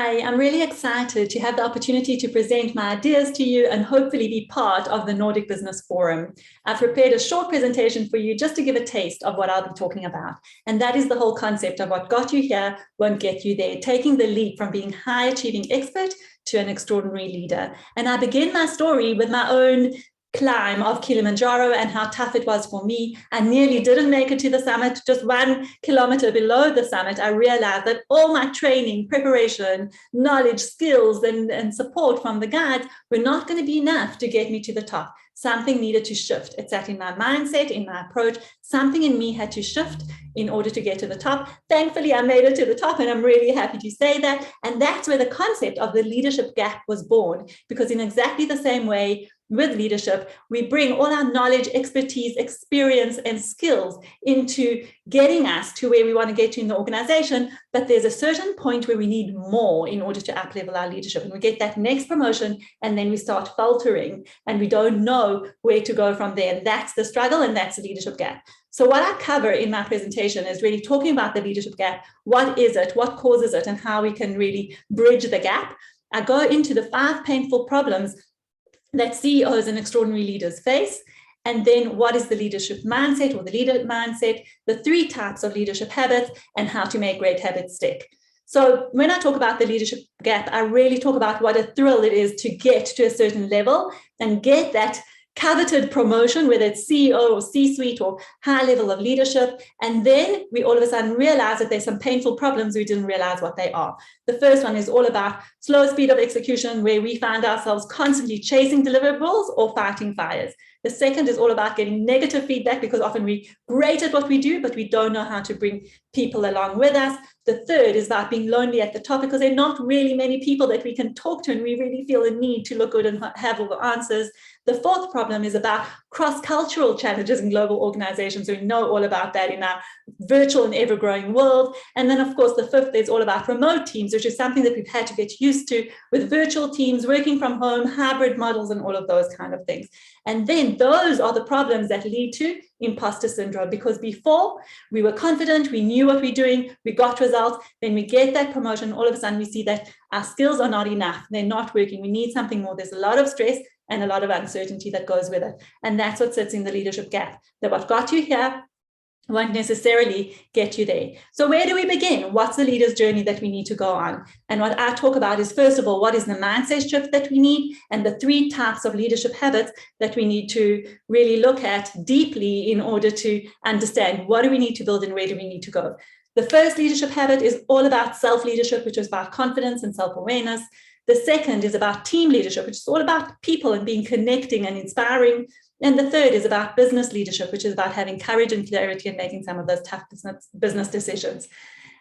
Hi, I'm really excited to have the opportunity to present my ideas to you and hopefully be part of the Nordic Business Forum. I've prepared a short presentation for you just to give a taste of what I'll be talking about. And that is the whole concept of what got you here won't get you there, taking the leap from being high achieving expert to an extraordinary leader. And I begin my story with my own climb of Kilimanjaro and how tough it was for me. I nearly didn't make it to the summit. Just 1 kilometer below the summit, I realized that all my training, preparation, knowledge, skills, and support from the guides were not going to be enough to get me to the top. Something needed to shift. It's that in my mindset, in my approach, something in me had to shift in order to get to the top. Thankfully, I made it to the top, and I'm really happy to say that. And that's where the concept of the leadership gap was born, because in exactly the same way, with leadership, we bring all our knowledge, expertise, experience, and skills into getting us to where we want to get to in the organization. But there's a certain point where we need more in order to up-level our leadership. And we get that next promotion, and then we start faltering, and we don't know where to go from there. And that's the struggle, and that's the leadership gap. So what I cover in my presentation is really talking about the leadership gap. What is it? What causes it? And how we can really bridge the gap. I go into the 5 painful problems that CEOs and extraordinary leaders face. And then what is the leadership mindset or the leader mindset, the 3 types of leadership habits, and how to make great habits stick. So when I talk about the leadership gap, I really talk about what a thrill it is to get to a certain level and get that coveted promotion, whether it's CEO or C-suite or high level of leadership. And then we all of a sudden realize that there's some painful problems we didn't realize what they are. The first one is all about slow speed of execution, where we find ourselves constantly chasing deliverables or fighting fires. The second is all about getting negative feedback, because often we're great at what we do, but we don't know how to bring people along with us. The third is about being lonely at the top, because there are not really many people that we can talk to, and we really feel a need to look good and have all the answers. The fourth problem is about cross-cultural challenges in global organizations. We know all about that in our virtual and ever-growing world. And then, of course, the fifth is all about remote teams, which is something that we've had to get used to with virtual teams, working from home, hybrid models, and all of those kind of things. And then those are the problems that lead to imposter syndrome, because before we were confident, we knew what we're doing, we got results, then we get that promotion, all of a sudden we see that our skills are not enough, they're not working, we need something more. There's a lot of stress and a lot of uncertainty that goes with it. And that's what sits in the leadership gap, that what got you here won't necessarily get you there. So where do we begin? What's the leader's journey that we need to go on? And what I talk about is, first of all, what is the mindset shift that we need, and the 3 types of leadership habits that we need to really look at deeply in order to understand what do we need to build and where do we need to go. The first leadership habit is all about self-leadership, which is about confidence and self-awareness. The second is about team leadership, which is all about people and being connecting and inspiring. And the third is about business leadership, which is about having courage and clarity and making some of those tough business decisions.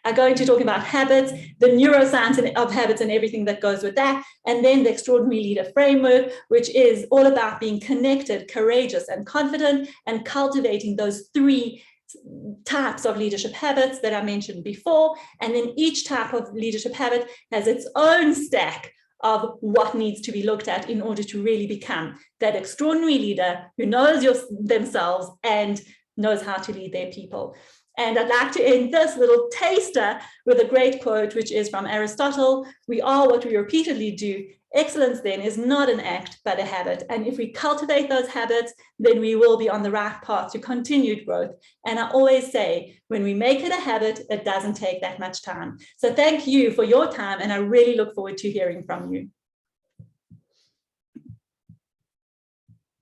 I'm going to talk about habits, the neuroscience of habits and everything that goes with that. And then the extraordinary leader framework, which is all about being connected, courageous, and confident, and cultivating those 3 types of leadership habits that I mentioned before. And then each type of leadership habit has its own stack of what needs to be looked at in order to really become that extraordinary leader who knows themselves and knows how to lead their people. And I'd like to end this little taster with a great quote, which is from Aristotle: "We are what we repeatedly do. Excellence then is not an act, but a habit." And if we cultivate those habits, then we will be on the right path to continued growth. And I always say, when we make it a habit, it doesn't take that much time. So thank you for your time, and I really look forward to hearing from you.